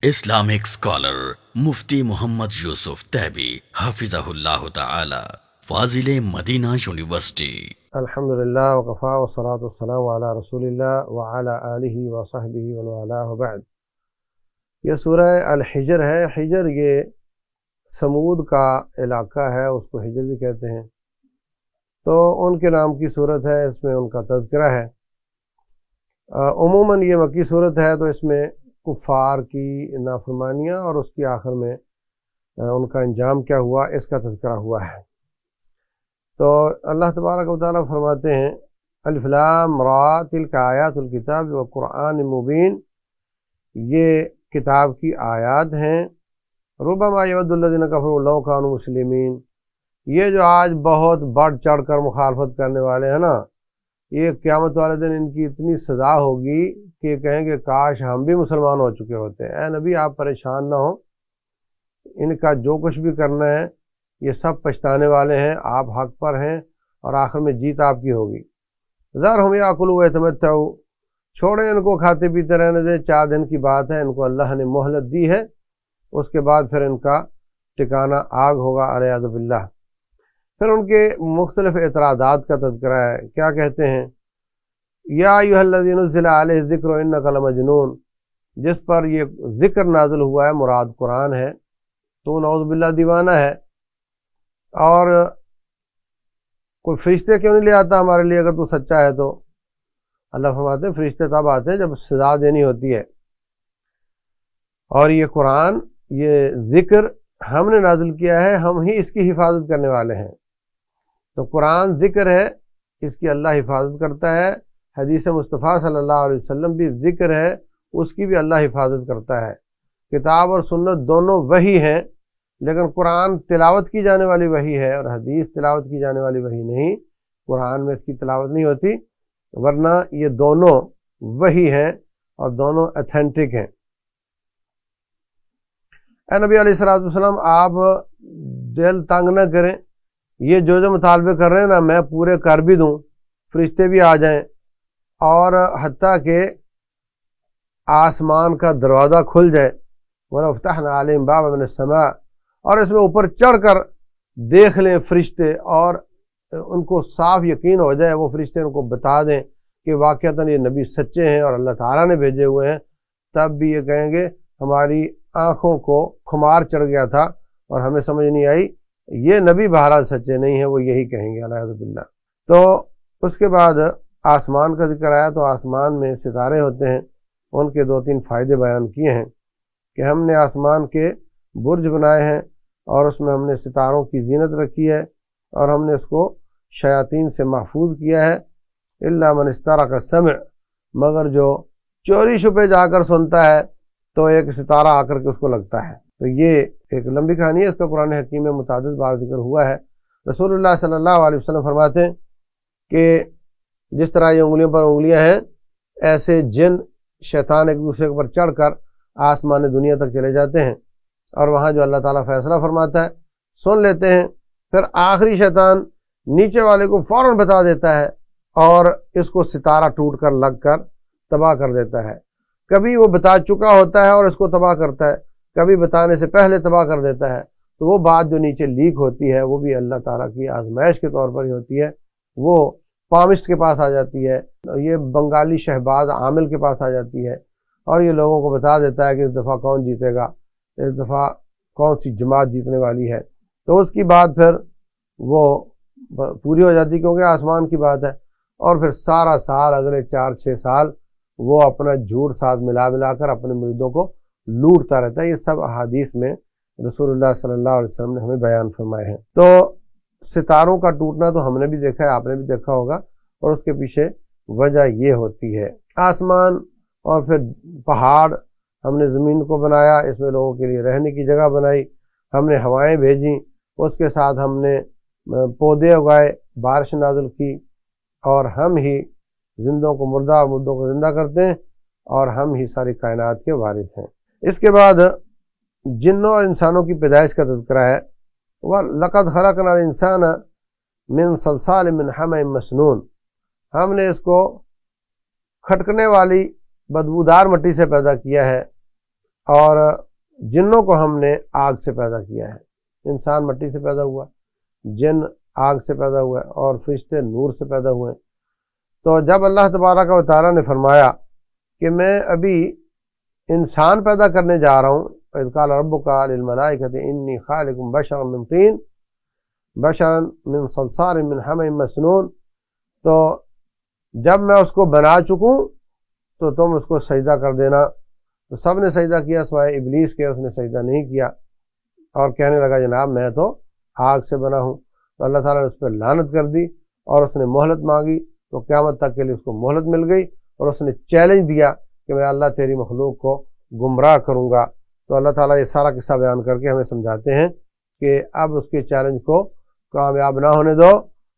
Islamic scholar مفتی محمد یوسف تیبی حفظہ اللہ تعالی، فاضل Medina university. الحمدللہ وقفا والصلاة والسلام علی رسول اللہ وعلی آلہ وصحبہ ومن والاه بعد۔ یہ سورہ الحجر ہے۔ حجر یہ سمود کا علاقہ ہے، اس کو حجر بھی کہتے ہیں، تو ان کے نام کی صورت ہے، اس میں ان کا تذکرہ ہے۔ عموماً یہ مکی صورت ہے، تو اس میں کفار کی نافرمانیاں اور اس کی آخر میں ان کا انجام کیا ہوا، اس کا تذکرہ ہوا ہے۔ تو اللہ تبارک و تعالیٰ فرماتے ہیں الف لام را تلک آیات الکتاب و قرآن مبین، یہ کتاب کی آیات ہیں۔ ربما یود الذین کفروا لو کانوا مسلمین، یہ جو آج بہت بڑھ چڑھ کر مخالفت کرنے والے ہیں نا، یہ قیامت والے دن ان کی اتنی سزا ہوگی کہ کہیں گے کاش ہم بھی مسلمان ہو چکے ہوتے۔ اے نبی آپ پریشان نہ ہوں، ان کا جو کچھ بھی کرنا ہے یہ سب پچھتانے والے ہیں، آپ حق پر ہیں اور آخر میں جیت آپ کی ہوگی۔ ذرہم یاکلوا ویتمتعوا، چھوڑیں ان کو کھاتے پیتے رہنے دیں، 4 دن کی بات ہے، ان کو اللہ نے مہلت دی ہے، اس کے بعد پھر ان کا ٹھکانہ آگ ہوگا علیہ باللہ۔ پھر ان کے مختلف اعتراضات کا تذکرہ ہے۔ کیا کہتے ہیں؟ یا ایھا الذی نزل علیہ الذکر انک لمجنون، جس پر یہ ذکر نازل ہوا ہے مراد قرآن ہے، تو نعوذ باللہ دیوانہ ہے، اور کوئی فرشتے کیوں نہیں لے آتا ہمارے لیے اگر تو سچا ہے تو؟ اللہ فرماتے ہیں فرشتے تب آتے ہیں جب سزا دینی ہوتی ہے، اور یہ قرآن، یہ ذکر ہم نے نازل کیا ہے، ہم ہی اس کی حفاظت کرنے والے ہیں۔ تو قرآن ذکر ہے، اس کی اللہ حفاظت کرتا ہے۔ حدیث مصطفیٰ صلی اللہ علیہ وسلم بھی ذکر ہے، اس کی بھی اللہ حفاظت کرتا ہے۔ کتاب اور سنت دونوں وحی ہیں، لیکن قرآن تلاوت کی جانے والی وحی ہے اور حدیث تلاوت کی جانے والی وحی نہیں۔ قرآن میں اس کی تلاوت نہیں ہوتی، ورنہ یہ دونوں وحی ہیں اور دونوں ایتھینٹک ہیں۔ اے نبی علیہ الصلوۃ والسلام، آپ دل تنگ نہ کریں، یہ جو مطالبے کر رہے ہیں نا میں پورے کر بھی دوں، فرشتے بھی آ جائیں، اور حتیٰ کہ آسمان کا دروازہ کھل جائے، وَلَفْتَحْنَا عَلَيْهِمْ بَابًا مِنَ السَّمَاءِ، اور اس میں اوپر چڑھ کر دیکھ لیں فرشتے، اور ان کو صاف یقین ہو جائے، وہ فرشتے ان کو بتا دیں کہ واقعتاً یہ نبی سچے ہیں اور اللہ تعالیٰ نے بھیجے ہوئے ہیں، تب بھی یہ کہیں گے ہماری آنکھوں کو خمار چڑھ گیا تھا اور ہمیں سمجھ نہیں آئی، یہ نبی بہرحال سچے نہیں ہیں، وہ یہی کہیں گے الحمد باللہ۔ تو اس کے بعد آسمان کا ذکر آیا، تو آسمان میں ستارے ہوتے ہیں، ان کے 2-3 فائدے بیان کیے ہیں کہ ہم نے آسمان کے برج بنائے ہیں اور اس میں ہم نے ستاروں کی زینت رکھی ہے، اور ہم نے اس کو شیاطین سے محفوظ کیا ہے۔ الا من استرق السمع، مگر جو چوری چھپے جا کر سنتا ہے تو ایک ستارہ آ کر کے اس کو لگتا ہے۔ تو یہ ایک لمبی کہانی ہے، اس کا قرآن حکیم میں متعدد بار ذکر ہوا ہے۔ رسول اللہ صلی اللہ علیہ وسلم فرماتے ہیں کہ جس طرح یہ انگلیوں پر انگلیاں ہیں، ایسے جن شیطان ایک دوسرے کے اوپر چڑھ کر آسمان دنیا تک چلے جاتے ہیں، اور وہاں جو اللہ تعالیٰ فیصلہ فرماتا ہے سن لیتے ہیں، پھر آخری شیطان نیچے والے کو فوراً بتا دیتا ہے اور اس کو ستارہ ٹوٹ کر لگ کر تباہ کر دیتا ہے۔ کبھی وہ بتا چکا ہوتا ہے اور اس کو تباہ کرتا ہے، کبھی بتانے سے پہلے تباہ کر دیتا ہے۔ تو وہ بات جو نیچے لیک ہوتی ہے وہ بھی اللہ تعالیٰ کی آزمائش کے طور پر ہی ہوتی ہے، وہ پامسٹ کے پاس آ جاتی ہے، یہ بنگالی شہباز عامل کے پاس آ جاتی ہے، اور یہ لوگوں کو بتا دیتا ہے کہ اس دفعہ کون جیتے گا، اس دفعہ کون سی جماعت جیتنے والی ہے۔ تو اس کی بات پھر وہ پوری ہو جاتی کیونکہ آسمان کی بات ہے، اور پھر سارا سال، اگلے 4-6 سال وہ اپنا جھوٹ ساتھ ملا کر اپنے مریدوں کو لوٹتا رہتا ہے۔ یہ سب احادیث میں رسول اللہ صلی اللہ علیہ وسلم نے ہمیں بیان فرمائے ہیں۔ تو ستاروں کا ٹوٹنا تو ہم نے بھی دیکھا ہے، آپ نے بھی دیکھا ہوگا، اور اس کے پیچھے وجہ یہ ہوتی ہے آسمان اور پھر پہاڑ، ہم نے زمین کو بنایا، اس میں لوگوں کے لیے رہنے کی جگہ بنائی، ہم نے ہوائیں بھیجیں، اس کے ساتھ ہم نے پودے اگائے، بارش نازل کی، اور ہم ہی زندوں کو مردہ اور مردوں کو زندہ کرتے ہیں، اور ہم ہی ساری کائنات کے وارث ہیں۔ اس کے بعد جنوں اور انسانوں کی پیدائش کا تذکرہ ہے۔ وَلَقَدْ خَلَقْنَا الْإِنسَانَ مِنْ صَلْصَالٍ مِنْ حَمَإٍ مَسْنُونٍ، ہم نے اس کو کھٹکنے والی بدبودار مٹی سے پیدا کیا ہے، اور جنوں کو ہم نے آگ سے پیدا کیا ہے، انسان مٹی سے پیدا ہوا، جن آگ سے پیدا ہوا اور فرشتے نور سے پیدا ہوئے۔ تو جب اللہ تبارک و تعالیٰ نے فرمایا کہ میں ابھی انسان پیدا کرنے جا رہا ہوں، وَإِذْ قَالَ رَبُّكَ لِلْمَلَائِكَةِ إِنِّي خَالِقٌ بَشَرًا مِّن طِينٍ بَشَرًا مِّن صَلْصَالٍ مِّن حَمَإٍ مَّسْنُونٍ، تو جب میں اس کو بنا چکوں تو تم اس کو سجدہ کر دینا۔ تو سب نے سجدہ کیا سوائے ابلیس کے، اس نے سجدہ نہیں کیا اور کہنے لگا جناب میں تو آگ سے بنا ہوں۔ تو اللہ تعالیٰ نے اس پر لعنت کر دی اور اس نے مہلت مانگی، تو قیامت تک کے لیے اس کو مہلت مل گئی، اور اس نے چیلنج دیا کہ میں اللہ تیری مخلوق کو گمراہ کروں گا۔ تو اللہ تعالیٰ یہ سارا قصہ بیان کر کے ہمیں سمجھاتے ہیں کہ اب اس کے چیلنج کو کامیاب نہ ہونے دو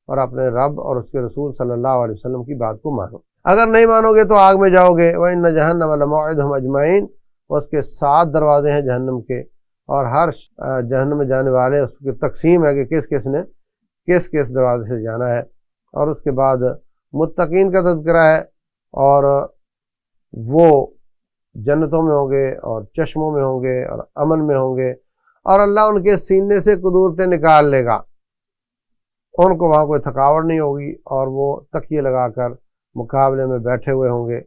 اور اپنے رب اور اس کے رسول صلی اللہ علیہ وسلم کی بات کو مانو۔ اگر نہیں مانو گے تو آگ میں جاؤ گے۔ وَإِنَّ جَهَنَّمَ لَمَوْعِدُهُمْ أَجْمَعِينَ، اس کے 7 دروازے ہیں جہنم کے، اور ہر جہنم میں جانے والے اس کی تقسیم ہے کہ کس کس نے کس کس دروازے سے جانا ہے۔ اور اس کے بعد متقین کا تذکرہ ہے، اور وہ جنتوں میں ہوں گے اور چشموں میں ہوں گے اور امن میں ہوں گے، اور اللہ ان کے سینے سے قدورتیں نکال لے گا، ان کو وہاں کوئی تھکاوٹ نہیں ہوگی، اور وہ تکیے لگا کر مقابلے میں بیٹھے ہوئے ہوں گے۔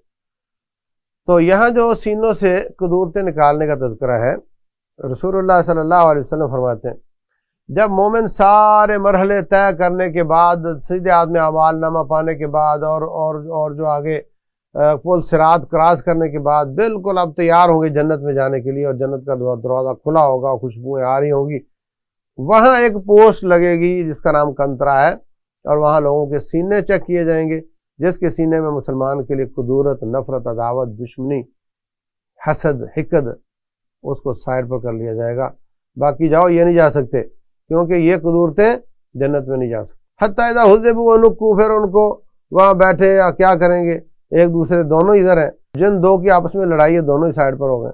تو یہاں جو سینوں سے قدورتیں نکالنے کا تذکرہ ہے، رسول اللہ صلی اللہ علیہ وسلم فرماتے ہیں جب مومن سارے مرحلے طے کرنے کے بعد، سیدھے آدمی اعمال نامہ پانے کے بعد اور جو آگے پل صراط کراس کرنے کے بعد بالکل اب تیار ہوں گے جنت میں جانے کے لیے، اور جنت کا دروازہ کھلا ہوگا، خوشبوئیں آ رہی ہوں گی، وہاں ایک پوسٹ لگے گی جس کا نام کنترا ہے، اور وہاں لوگوں کے سینے چیک کیے جائیں گے، جس کے سینے میں مسلمان کے لیے قدورت، نفرت، عداوت، دشمنی، حسد، حقد، اس کو سائڈ پر کر لیا جائے گا۔ باقی جاؤ، یہ نہیں جا سکتے کیونکہ یہ قدورتیں جنت میں نہیں جا سکتے۔ حتیٰ اذا حُذِّبُوا وَنُكُّوا، پھر ان کو وہاں بیٹھے یا کیا کریں گے، ایک دوسرے دونوں ادھر ہیں، جن دو کی آپس میں لڑائی ہے دونوں ہی سائڈ پر ہو گئے،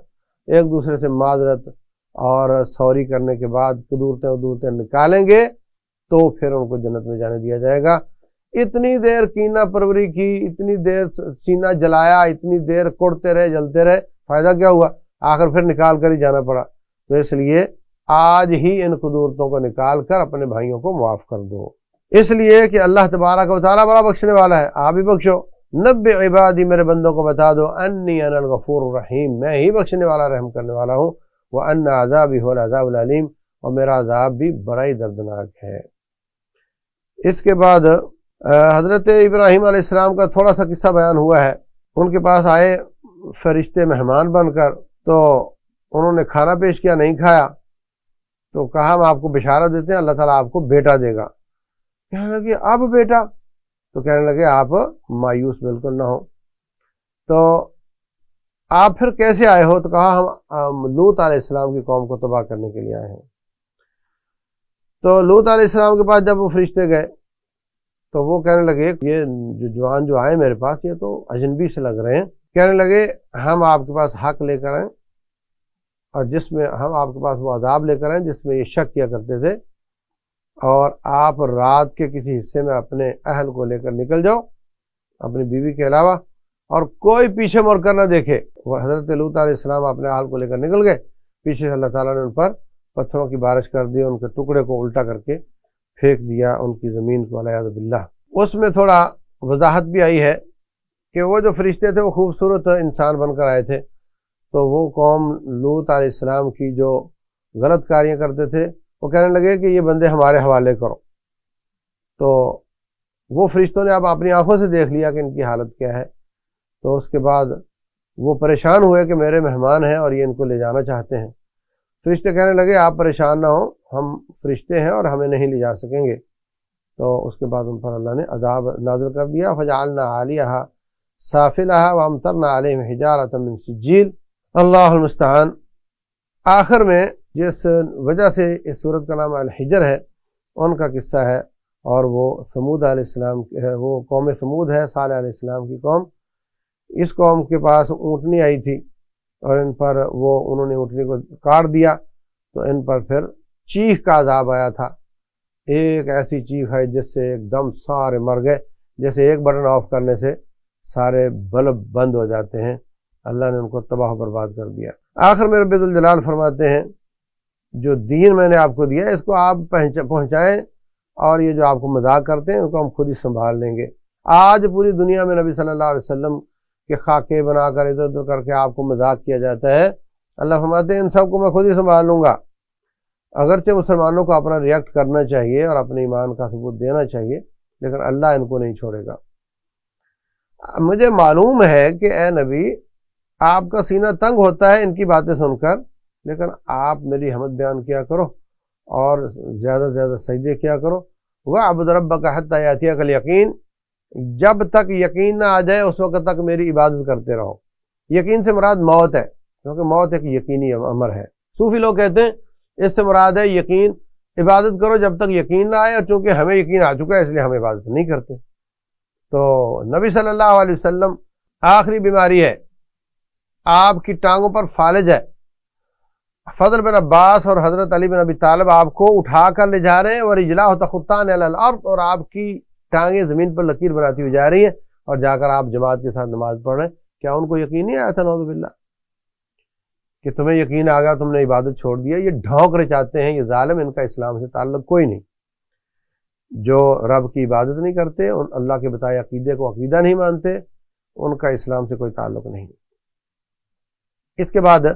ایک دوسرے سے معذرت اور سوری کرنے کے بعد قدورتیں نکالیں گے تو پھر ان کو جنت میں جانے دیا جائے گا۔ اتنی دیر کینہ پروری کی، اتنی دیر سینہ جلایا، اتنی دیر کوڑتے رہے، جلتے رہے، فائدہ کیا ہوا؟ آخر پھر نکال کر ہی جانا پڑا۔ تو اس لیے آج ہی ان قدورتوں کو نکال کر اپنے بھائیوں کو معاف کر دو، اس لیے کہ اللہ تبارک و تعالیٰ بڑا بخشنے والا ہے، آپ بھی بخشو۔ نبئ عبادی، میرے بندوں کو بتا دو، انی انا الغفور الرحیم، میں ہی بخشنے والا، رحم کرنے والا ہوں، وان عذابی هو العذاب العلیم، اور میرا عذاب بھی بڑا ہی دردناک ہے۔ اس کے بعد حضرت ابراہیم علیہ السلام کا تھوڑا سا قصہ بیان ہوا ہے۔ ان کے پاس آئے فرشتے مہمان بن کر، تو انہوں نے کھانا پیش کیا، نہیں کھایا، تو کہا ہم آپ کو بشارت دیتے ہیں اللہ تعالیٰ آپ کو بیٹا دے گا۔ کہنے لگے اب بیٹا؟ تو کہنے لگے آپ مایوس بالکل نہ ہو، تو آپ پھر کیسے آئے ہو؟ تو کہا ہم لوط علیہ السلام کی قوم کو تباہ کرنے کے لیے آئے ہیں۔ تو لوط علیہ السلام کے پاس جب وہ فرشتے گئے تو وہ کہنے لگے یہ جوان جو آئے میرے پاس یہ تو اجنبی سے لگ رہے ہیں۔ کہنے لگے ہم آپ کے پاس حق لے کر آئیں، اور جس میں ہم آپ کے پاس وہ عذاب لے کر آئیں جس میں یہ شک کیا کرتے تھے، اور آپ رات کے کسی حصے میں اپنے اہل کو لے کر نکل جاؤ اپنی بیوی کے علاوہ، اور کوئی پیچھے مڑ کر نہ دیکھے۔ وہ حضرت لوط علیہ السلام اپنے اہل کو لے کر نکل گئے، پیچھے سے اللہ تعالیٰ نے ان پر پتھروں کی بارش کر دی، ان کے ٹکڑے کو الٹا کر کے پھینک دیا ان کی زمین کو، والعیاذ باللہ۔ اس میں تھوڑا وضاحت بھی آئی ہے کہ وہ جو فرشتے تھے وہ خوبصورت انسان بن کر آئے تھے، تو وہ قوم لوط علیہ السلام کی جو غلط کاریاں کرتے تھے وہ کہنے لگے کہ یہ بندے ہمارے حوالے کرو۔ تو وہ فرشتوں نے اب اپنی آنکھوں سے دیکھ لیا کہ ان کی حالت کیا ہے، تو اس کے بعد وہ پریشان ہوئے کہ میرے مہمان ہیں اور یہ ان کو لے جانا چاہتے ہیں۔ فرشتے کہنے لگے آپ پریشان نہ ہوں، ہم فرشتے ہیں اور ہمیں نہیں لے جا سکیں گے۔ تو اس کے بعد ان پر اللہ نے عذاب نازل کر دیا، فجعلنا عالیہا سافلہا وامطرنا علیہم حجارۃ من سجیل، اللہ المستعان۔ آخر میں جس وجہ سے اس صورت کا نام الحجر ہے ان کا قصہ ہے، اور وہ سمود علیہ السلام وہ قوم سمود ہے، صالح علیہ السلام کی قوم۔ اس قوم کے پاس اونٹنی آئی تھی اور ان پر انہوں نے اونٹنی کو کاٹ دیا، تو ان پر پھر چیخ کا عذاب آیا تھا، ایک ایسی چیخ ہے جس سے ایک دم سارے مر گئے، جیسے ایک بٹن آف کرنے سے سارے بلب بند ہو جاتے ہیں، اللہ نے ان کو تباہ و برباد کر دیا۔ آخر میں رب ذوالجلال فرماتے ہیں جو دین میں نے آپ کو دیا ہے اس کو آپ پہنچائیں، اور یہ جو آپ کو مذاق کرتے ہیں ان کو ہم خود ہی سنبھال لیں گے۔ آج پوری دنیا میں نبی صلی اللہ علیہ وسلم کے خاکے بنا کر ادھر ادھر کر کے آپ کو مذاق کیا جاتا ہے، اللہ فرماتے ہیں ان سب کو میں خود ہی سنبھال لوں گا۔ اگرچہ مسلمانوں کو اپنا ریئیکٹ کرنا چاہیے اور اپنے ایمان کا ثبوت دینا چاہیے، لیکن اللہ ان کو نہیں چھوڑے گا۔ مجھے معلوم ہے کہ اے نبی آپ کا سینہ تنگ ہوتا ہے ان کی باتیں سن کر، لیکن آپ میری حمد بیان کیا کرو اور زیادہ سے زیادہ سجدے کیا کرو۔ وَاعْبُدْ رَبَّكَ حَتَّى يَأْتِيَكَ الْيَقِينُ، جب تک یقین نہ آ جائے اس وقت تک میری عبادت کرتے رہو۔ یقین سے مراد موت ہے، کیونکہ موت ایک یقینی امر ہے۔ صوفی لوگ کہتے ہیں اس سے مراد ہے یقین، عبادت کرو جب تک یقین نہ آئے، اور چونکہ ہمیں یقین آ چکا ہے اس لیے ہم عبادت نہیں کرتے۔ تو نبی صلی اللہ علیہ وسلم آخری بیماری ہے، آپ کی ٹانگوں پر فالج ہے۔ فضل بن عباس اور حضرت علی بن ابی طالب آپ کو اٹھا کر لے جا رہے ہیں، وَرِجْلَاهُ تَخُطَّانِ عَلَى الْأَرْضِ، اور آپ کی ٹانگیں زمین پر لکیر بناتی ہوئی جا رہی ہیں، اور جا کر آپ جماعت کے ساتھ نماز پڑھ رہے ہیں۔ کیا ان کو یقین نہیں آیا تھا نعوذ باللہ کہ تمہیں یقین آ گیا، تم نے عبادت چھوڑ دیا؟ یہ ڈھونک رچاتے ہیں یہ ظالم، ان کا اسلام سے تعلق کوئی نہیں۔ جو رب کی عبادت نہیں کرتے، اللہ کے بتائے عقیدے کو عقیدہ نہیں مانتے، ان کا اسلام سے کوئی تعلق نہیں۔ اس کے بعد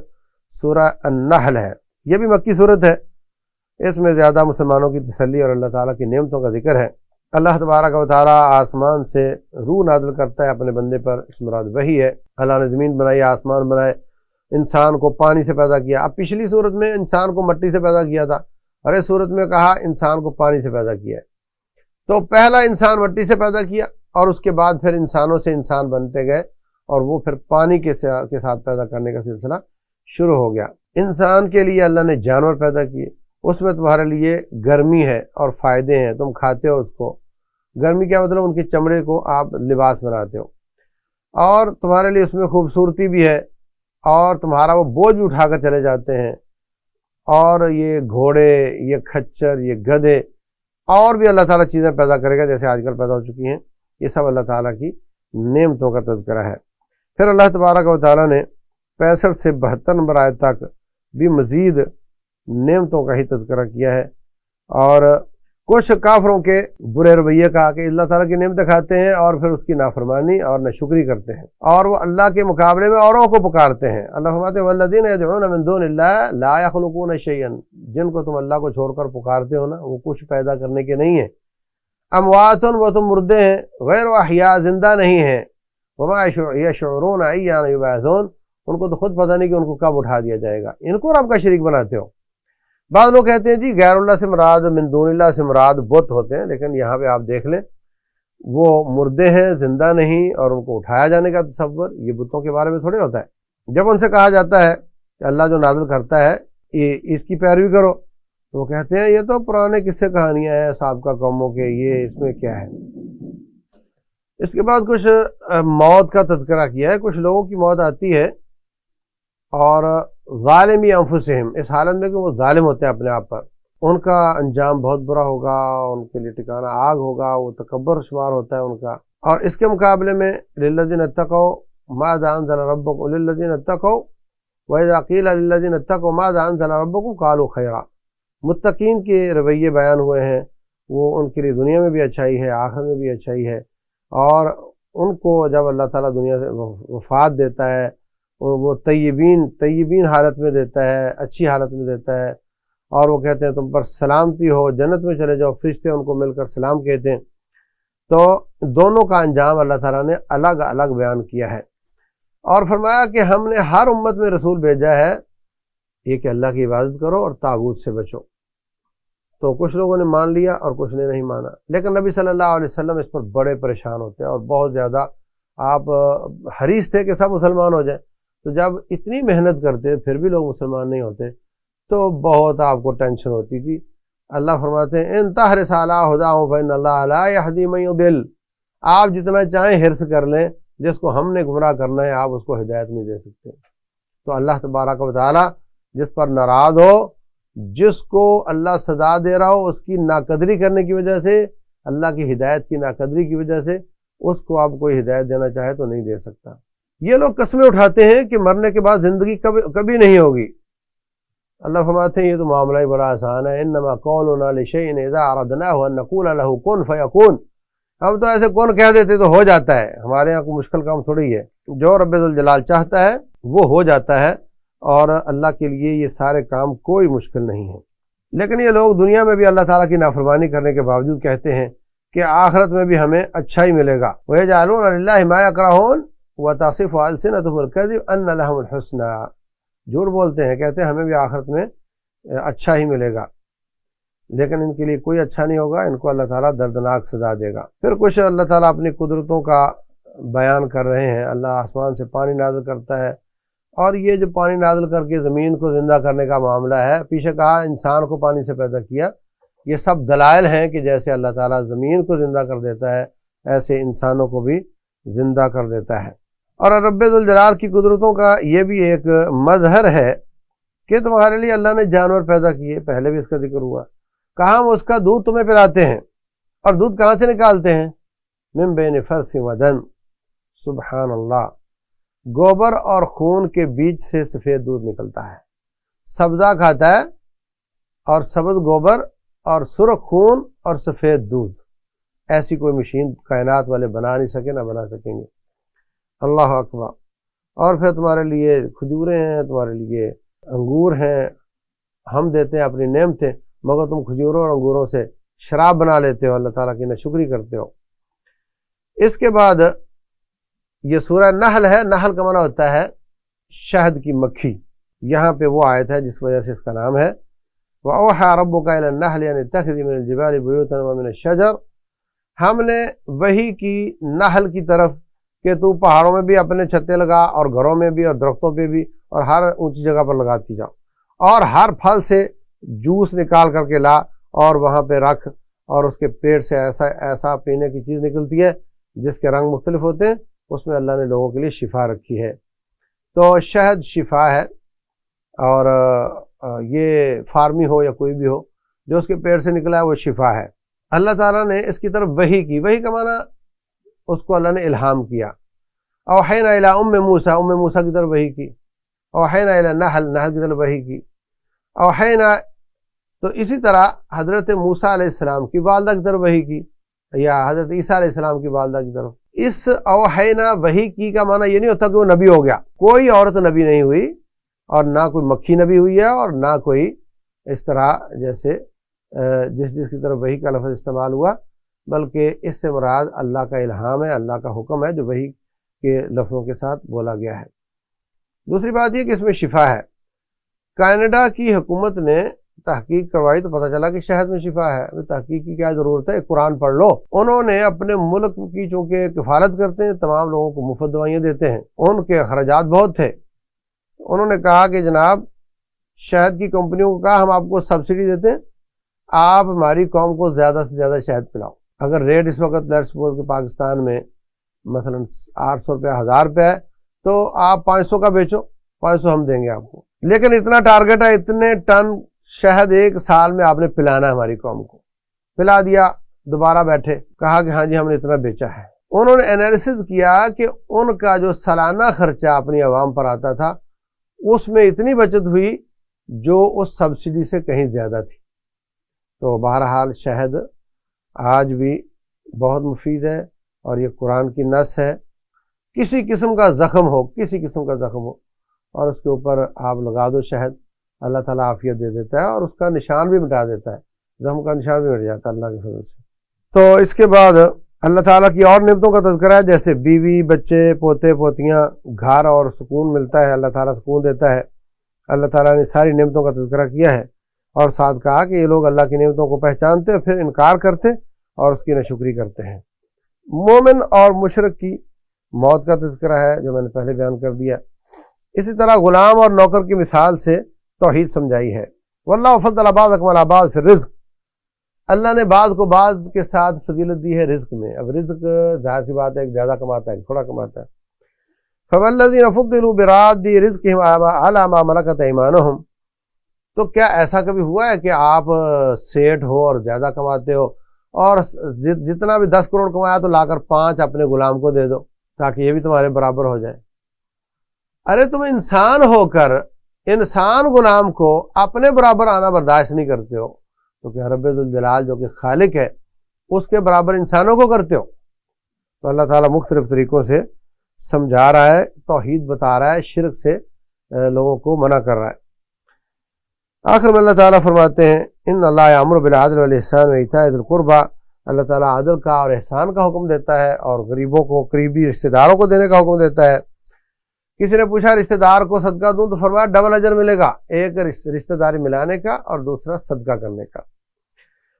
سورہ النحل ہے، یہ بھی مکی صورت ہے۔ اس میں زیادہ مسلمانوں کی تسلی اور اللہ تعالیٰ کی نعمتوں کا ذکر ہے۔ اللہ تبارک و تعالیٰ آسمان سے روح نازل کرتا ہے اپنے بندے پر، اس مراد وہی ہے۔ اللہ نے زمین بنائی، آسمان بنائے، انسان کو پانی سے پیدا کیا۔ اب پچھلی صورت میں انسان کو مٹی سے پیدا کیا تھا، اور اس صورت میں کہا انسان کو پانی سے پیدا کیا ہے۔ تو پہلا انسان مٹی سے پیدا کیا، اور اس کے بعد پھر انسانوں سے انسان بنتے گئے، اور وہ پھر پانی کے ساتھ پیدا کرنے کا سلسلہ شروع ہو گیا۔ انسان کے لیے اللہ نے جانور پیدا کیے، اس میں تمہارے لیے گرمی ہے اور فائدے ہیں، تم کھاتے ہو اس کو۔ گرمی کیا مطلب؟ ان کے چمڑے کو آپ لباس بناتے ہو، اور تمہارے لیے اس میں خوبصورتی بھی ہے، اور تمہارا وہ بوجھ بھی اٹھا کر چلے جاتے ہیں۔ اور یہ گھوڑے، یہ کھچر، یہ گدھے، اور بھی اللہ تعالیٰ چیزیں پیدا کرے گا جیسے آج کل پیدا ہو چکی ہیں۔ یہ سب اللہ تعالیٰ کی نعمتوں کا تذکرہ ہے۔ پھر اللہ تبارک و تعالیٰ نے 65 سے 72 نمبر آیت تک بھی مزید نعمتوں کا ہی تذکرہ کیا ہے، اور کچھ کافروں کے برے رویے کا کہ اللہ تعالیٰ کی نعمتیں کھاتے ہیں اور پھر اس کی نافرمانی اور ناشکری کرتے ہیں، اور وہ اللہ کے مقابلے میں اوروں کو پکارتے ہیں۔ اللہ فرماتے ہیں وَالَّذِينَ يَدْعُونَ مِن دُونِ اللَّهِ لَا يَخْلُقُونَ شَيْئًا، جن کو تم اللہ کو چھوڑ کر پکارتے ہو نا، وہ کچھ پیدا کرنے کے نہیں ہیں۔ امواتٌ، وہ تم مردے ہیں، غیر احیاء، زندہ نہیں ہیں۔ وما یشعرون ایان یبعثون، ان کو تو خود پتہ نہیں کہ ان کو کب اٹھا دیا جائے گا۔ ان کو رب کا شریک بناتے ہو۔ بعض لوگ کہتے ہیں جی غیر اللہ سے مراد، من دون اللہ سے مراد بت ہوتے ہیں، لیکن یہاں پہ آپ دیکھ لیں وہ مردے ہیں، زندہ نہیں، اور ان کو اٹھایا جانے کا تصور یہ بتوں کے بارے میں تھوڑے ہوتا ہے۔ جب ان سے کہا جاتا ہے کہ اللہ جو نازل کرتا ہے اس کی پیروی کرو، تو وہ کہتے ہیں یہ تو پرانے قصے کہانیاں ہیں سابقہ قوموں کے، یہ اس میں کیا ہے۔ اس کے بعد کچھ موت کا تذکرہ کیا ہے۔ کچھ لوگوں کی موت آتی ہے اور ظالمی انفسہم، اس حالت میں کہ وہ ظالم ہوتے ہیں اپنے آپ پر، ان کا انجام بہت برا ہوگا، ان کے لیے ٹھکانہ آگ ہوگا، وہ تکبر شمار ہوتا ہے ان کا۔ اور اس کے مقابلے میں للذین اتقوا ماذا انزل ربکم، للذین اتقوا واذا قیل للذین اتقوا ماذا انزل ربکم قالوا خیرا، متقین کے رویے بیان ہوئے ہیں، وہ ان کے لیے دنیا میں بھی اچھائی ہے، آخرت میں بھی اچھائی ہے، اور ان کو جب اللہ تعالیٰ دنیا سے وفات دیتا ہے وہ طیبین حالت میں دیتا ہے، اچھی حالت میں دیتا ہے، اور وہ کہتے ہیں تم پر سلامتی ہو، جنت میں چلے جاؤ، فرشتے ان کو مل کر سلام کہتے ہیں۔ تو دونوں کا انجام اللہ تعالیٰ نے الگ الگ بیان کیا ہے، اور فرمایا کہ ہم نے ہر امت میں رسول بھیجا ہے یہ کہ اللہ کی عبادت کرو اور طاغوت سے بچو۔ تو کچھ لوگوں نے مان لیا اور کچھ نے نہیں مانا، لیکن نبی صلی اللہ علیہ وسلم اس پر بڑے پریشان ہوتے ہیں، اور بہت زیادہ آپ حریص تھے کہ سب مسلمان ہو جائیں۔ تو جب اتنی محنت کرتے پھر بھی لوگ مسلمان نہیں ہوتے تو بہت آپ کو ٹینشن ہوتی تھی۔ اللہ فرماتے ہیں ان تحرص علی ھداھم فإن اللہ لا یہدی من یضل، آپ جتنا چاہیں حرص کر لیں، جس کو ہم نے گمراہ کرنا ہے آپ اس کو ہدایت نہیں دے سکتے۔ تو اللہ تبارک و تعالیٰ جس پر ناراض ہو، جس کو اللہ سزا دے رہا ہو اس کی ناقدری کرنے کی وجہ سے، اللہ کی ہدایت کی ناقدری کی وجہ سے، اس کو آپ کوئی ہدایت دینا چاہے تو نہیں دے سکتا۔ یہ لوگ قسمیں اٹھاتے ہیں کہ مرنے کے بعد زندگی کبھی نہیں ہوگی۔ اللہ فرماتے ہیں یہ تو معاملہ ہی بڑا آسان ہے، انما قولنا لشیء اذا اردناه ان نقول له کن فیکون، ہم تو ایسے کون کہہ دیتے تو ہو جاتا ہے، ہمارے یہاں کوئی مشکل کام تھوڑی ہے، جو رب ذوالجلال چاہتا ہے وہ ہو جاتا ہے، اور اللہ کے لیے یہ سارے کام کوئی مشکل نہیں ہے۔ لیکن یہ لوگ دنیا میں بھی اللہ تعالیٰ کی نافرمانی کرنے کے باوجود کہتے ہیں کہ آخرت میں بھی ہمیں اچھا ہی ملے گا، وَيَجْعَلُونَ لِلَّهِ مَا يَكْرَهُونَ وَتَصِفُ أَلْسِنَتُهُمُ الْكَذِبَ أَنَّ لَهُمُ الْحُسْنَى، جھوٹ بولتے ہیں، کہتے ہیں ہمیں بھی آخرت میں اچھا ہی ملے گا، لیکن ان کے لیے کوئی اچھا نہیں ہوگا، ان کو اللہ تعالیٰ دردناک سزا دے گا۔ پھر کچھ اللہ تعالیٰ اپنی قدرتوں کا بیان کر رہے ہیں، اللہ آسمان سے پانی نازل کرتا ہے، اور یہ جو پانی نازل کر کے زمین کو زندہ کرنے کا معاملہ ہے، پیچھے کہا انسان کو پانی سے پیدا کیا، یہ سب دلائل ہیں کہ جیسے اللہ تعالیٰ زمین کو زندہ کر دیتا ہے ایسے انسانوں کو بھی زندہ کر دیتا ہے۔ اور رب ذوالجلال کی قدرتوں کا یہ بھی ایک مظہر ہے کہ تمہارے لیے اللہ نے جانور پیدا کیے، پہلے بھی اس کا ذکر ہوا، کہاں ہم اس کا دودھ تمہیں پلاتے ہیں، اور دودھ کہاں سے نکالتے ہیں؟ من بین فرث و دم، سبحان اللہ، گوبر اور خون کے بیچ سے سفید دودھ نکلتا ہے، سبزہ کھاتا ہے، اور سبز گوبر اور سرخ خون اور سفید دودھ، ایسی کوئی مشین کائنات والے بنا نہیں سکے، نہ بنا سکیں گے۔ اللہ اکبر۔ اور پھر تمہارے لیے کھجوریں ہیں، تمہارے لیے انگور ہیں، ہم دیتے ہیں اپنی نعمتیں، مگر تم کھجوروں اور انگوروں سے شراب بنا لیتے ہو، اللہ تعالیٰ کی ناشکری کرتے ہو۔ اس کے بعد یہ سورہ نحل ہے، نحل کا معنی ہوتا ہے شہد کی مکھی، یہاں پہ وہ آیت ہے جس وجہ سے اس کا نام ہے وَأَوْحَىٰ رَبُّكَ إِلَى النَّحْلِ أَنِ اتَّخِذِي مِنَ الْجِبَالِ بُيُوتًا وَمِنَ الشَّجَرِ، ہم نے وحی کی نحل کی طرف کہ تو پہاڑوں میں بھی اپنے چھتے لگا، اور گھروں میں بھی، اور درختوں پہ بھی، اور ہر اونچی جگہ پر لگاتی جاؤ، اور ہر پھل سے جوس نکال کر کے لا اور وہاں پہ رکھ، اور اس کے پیڑ سے ایسا پینے کی چیز نکلتی ہے جس کے رنگ مختلف ہوتے ہیں، اس میں اللہ نے لوگوں کے لیے شفا رکھی ہے۔ تو شہد شفا ہے، اور یہ فارمی ہو یا کوئی بھی ہو، جو اس کے پیڑ سے نکلا ہے وہ شفا ہے۔ اللہ تعالیٰ نے اس کی طرف وحی کی، وحی کا معنی اس کو اللہ نے الہام کیا۔ اوحینا الی ام موسیٰ، ام موسیٰ کی طرف وحی کی، اوحینا الی نحل، نحل کی طرف وحی کی، اوحینا، تو اسی طرح حضرت موسیٰ علیہ السلام کی والدہ کی طرف وحی کی، یا حضرت عیسیٰ علیہ السلام کی والدہ کی طرف۔ اس اوحینا وحی کی کا معنی یہ نہیں ہوتا کہ وہ نبی ہو گیا، کوئی عورت نبی نہیں ہوئی، اور نہ کوئی مکھی نبی ہوئی ہے، اور نہ کوئی اس طرح جیسے جس کی طرف وحی کا لفظ استعمال ہوا، بلکہ اس سے مراد اللہ کا الہام ہے، اللہ کا حکم ہے جو وحی کے لفظوں کے ساتھ بولا گیا ہے۔ دوسری بات یہ کہ اس میں شفا ہے۔ کینیڈا کی حکومت نے تحقیق کروائی تو پتہ چلا کہ شہد میں شفا ہے۔ تحقیق کی کیا ضرورت ہے، قرآن پڑھ لو۔ انہوں نے اپنے ملک کی چونکہ کفالت کرتے ہیں، تمام لوگوں کو مفت دوائیاں دیتے ہیں، ان کے اخراجات بہت تھے، انہوں نے کہا کہ جناب شہد کی کمپنیوں کو کہا ہم آپ کو سبسڈی دیتے ہیں، آپ ہماری قوم کو زیادہ سے زیادہ شہد پلاؤ۔ اگر ریٹ اس وقت لیٹس سپوز کہ پاکستان میں مثلا 800 روپے 1000 روپے ہے، تو آپ 500 کا بیچو، 500 ہم دیں گے آپ کو، لیکن اتنا ٹارگٹ ہے، اتنے ٹن شہد ایک سال میں آپ نے پلانا ہے ہماری قوم کو۔ پلا دیا، دوبارہ بیٹھے، کہا کہ ہاں جی ہم نے اتنا بیچا ہے۔ انہوں نے انالیسز کیا کہ ان کا جو سالانہ خرچہ اپنی عوام پر آتا تھا، اس میں اتنی بچت ہوئی جو اس سبسڈی سے کہیں زیادہ تھی۔ تو بہرحال شہد آج بھی بہت مفید ہے، اور یہ قرآن کی نص ہے۔ کسی قسم کا زخم ہو، کسی قسم کا زخم ہو، اور اس کے اوپر آپ لگا دو شہد، اللہ تعالیٰ عافیت دے دیتا ہے، اور اس کا نشان بھی مٹا دیتا ہے، زخم کا نشان بھی مٹ جاتا ہے اللہ کے فضل سے۔ تو اس کے بعد اللہ تعالیٰ کی اور نعمتوں کا تذکرہ ہے، جیسے بیوی، بچے، پوتے پوتیاں، گھر اور سکون ملتا ہے، اللہ تعالیٰ سکون دیتا ہے۔ اللہ تعالیٰ نے ساری نعمتوں کا تذکرہ کیا ہے، اور ساتھ کہا کہ یہ لوگ اللہ کی نعمتوں کو پہچانتے اور پھر انکار کرتے اور اس کی ناشکری کرتے ہیں۔ مومن اور مشرک کی موت کا تذکرہ ہے جو میں نے پہلے بیان کر دیا۔ اسی طرح غلام اور نوکر کی مثال سے توحید سمجھائی ہے۔ واللہ فضل بعضکم علی بعض فی الرزق، اللہ نے بعض کو بعض کے ساتھ فضیلت دی ہے رزق میں۔ اب رزق ظاہر سی بات ہے، ایک زیادہ کماتا ہے، ایک تھوڑا کماتا ہے۔ فوالذین فضلوا براد رزقہم علی ما ملکت ایمانہم، تو کیا ایسا کبھی ہوا ہے کہ آپ سیٹ ہو اور زیادہ کماتے ہو، اور جتنا بھی 10 کروڑ کمایا تو لا کر 5 اپنے غلام کو دے دو تاکہ یہ بھی تمہارے برابر ہو جائے؟ ارے تم انسان ہو کر انسان غلام کو اپنے برابر آنا برداشت نہیں کرتے ہو تو کہ رب ذوالجلال جو کہ خالق ہے اس کے برابر انسانوں کو کرتے ہو؟ تو اللہ تعالیٰ مختلف طریقوں سے سمجھا رہا ہے، توحید بتا رہا ہے، شرک سے لوگوں کو منع کر رہا ہے۔ آخر میں اللہ تعالیٰ فرماتے ہیں ان اللہ یامر بالعدل والاحسان وایتاء ذی القربی، اللہ تعالیٰ عدل کا اور احسان کا حکم دیتا ہے اور غریبوں کو، قریبی رشتہ داروں کو دینے کا حکم دیتا ہے۔ کسی نے پوچھا رشتہ دار کو صدقہ دوں تو فرمایا ڈبل اجر ملے گا، ایک رشتہ داری ملانے کا اور دوسرا صدقہ کرنے کا۔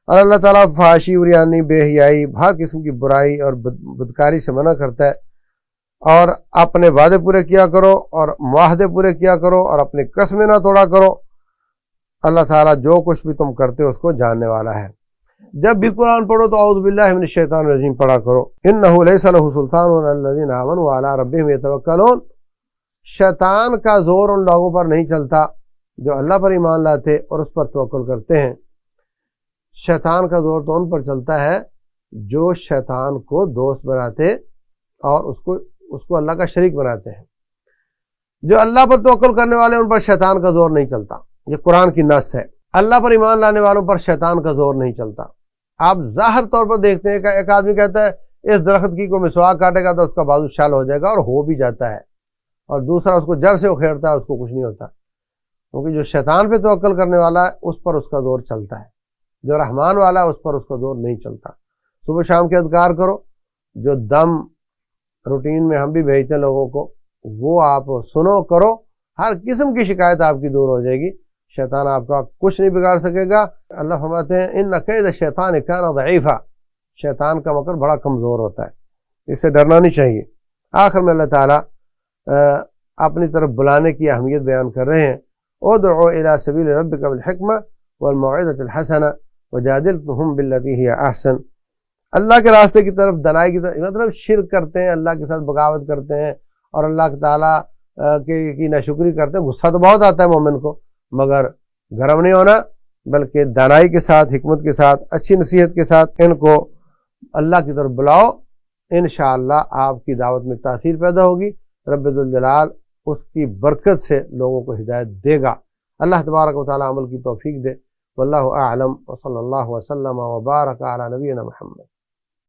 اور اللہ تعالیٰ فحاشی، عریانی، بے حیائی، ہر قسم کی برائی اور بدکاری سے منع کرتا ہے، اور اپنے وعدے پورے کیا کرو اور معاہدے پورے کیا کرو اور اپنے قسمیں نہ توڑا کرو۔ اللہ تعالیٰ جو کچھ بھی تم کرتے ہو اس کو جاننے والا ہے۔ جب بھی قرآن پڑھو تو اعوذ باللہ من الشیطان الرجیم پڑھا کرو۔ انہ لیس لہ سلطان علی الذین آمنوا وعلی ربہم یتوکلون، شیطان کا زور ان لوگوں پر نہیں چلتا جو اللہ پر ایمان لاتے اور اس پر توکل کرتے ہیں۔ شیطان کا زور تو ان پر چلتا ہے جو شیطان کو دوست بناتے اور اس کو اللہ کا شریک بناتے ہیں۔ جو اللہ پر توکل کرنے والے ان پر شیطان کا زور نہیں چلتا، یہ قرآن کی نص ہے۔ اللہ پر ایمان لانے والوں پر شیطان کا زور نہیں چلتا۔ آپ ظاہر طور پر دیکھتے ہیں کہ ایک آدمی کہتا ہے اس درخت کی کوئی مسواک کاٹے گا تو اس کا بازو شال ہو جائے گا، اور ہو بھی جاتا ہے، اور دوسرا اس کو جڑ سے اکھیڑتا ہے، اس کو کچھ نہیں ہوتا، کیونکہ جو شیطان پہ توکل کرنے والا ہے اس پر اس کا زور چلتا ہے، جو رحمان والا ہے اس پر اس کا زور نہیں چلتا۔ صبح شام کے اذکار کرو، جو دم روٹین میں ہم بھی بھیجتے ہیں لوگوں کو، وہ آپ سنو کرو، ہر قسم کی شکایت آپ کی دور ہو جائے گی، شیطان آپ کا کچھ نہیں بگاڑ سکے گا۔ اللہ فرماتے ہیں ان کید الشیطان کان ضعیفا، شیطان کا مکر بڑا کمزور ہوتا ہے، اس سے ڈرنا نہیں چاہیے۔ آخر میں اللہ تعالیٰ اپنی طرف بلانے کی اہمیت بیان کر رہے ہیں، ادعو الی سبیل ربک بالحکمہ والموعظۃ الحسنہ وجادلہم باللتی ہی احسن، اللہ کے راستے کی طرف، دلائی کی طرف، مطلب شرک کرتے ہیں، اللہ کے ساتھ بغاوت کرتے ہیں اور اللہ تعالیٰ کی ناشکری کرتے ہیں، غصہ تو بہت آتا ہے مومن کو، مگر گرم نہیں ہونا، بلکہ دانائی کے ساتھ، حکمت کے ساتھ، اچھی نصیحت کے ساتھ ان کو اللہ کی طرف بلاؤ۔ انشاءاللہ آپ کی دعوت میں تاثیر پیدا ہوگی، رب ذوالجلال اس کی برکت سے لوگوں کو ہدایت دے گا۔ اللہ تبارک و تعالیٰ عمل کی توفیق دے۔ واللہ اعلم، وصلی اللہ وسلم وبارک علی نبینا محمد۔